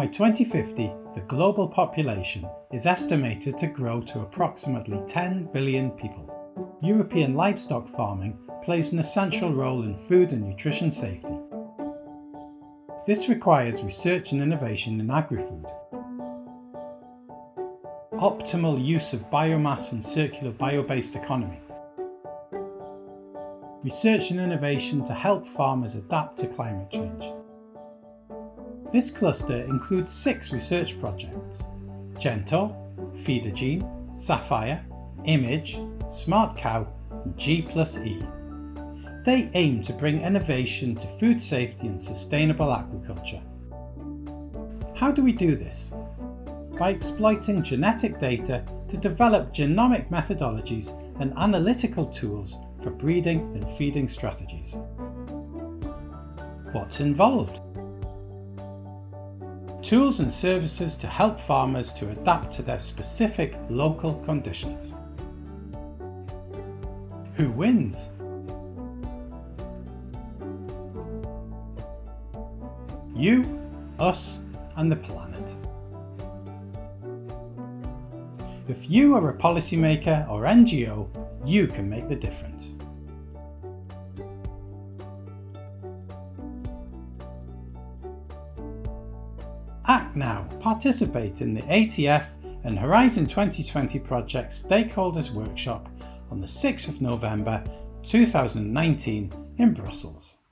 By 2050, the global population is estimated to grow to approximately 10 billion people. European livestock farming plays an essential role in food and nutrition safety. This requires research and innovation in agri-food, optimal use of biomass and circular bio-based economy, research and innovation to help farmers adapt to climate change. This cluster includes 6 research projects: GenTORE, FeederGene, SAPHIR, Image, SmartCow and GplusE. They aim to bring innovation to food safety and sustainable agriculture. How do we do this? By exploiting genetic data to develop genomic methodologies and analytical tools for breeding and feeding strategies. What's involved? Tools and services to help farmers to adapt to their specific local conditions. Who wins? You, us, and the planet. If you are a policymaker or NGO, you can make the difference. Act now. Participate in the ATF and Horizon 2020 Project Stakeholders Workshop on the 6th of November 2019 in Brussels.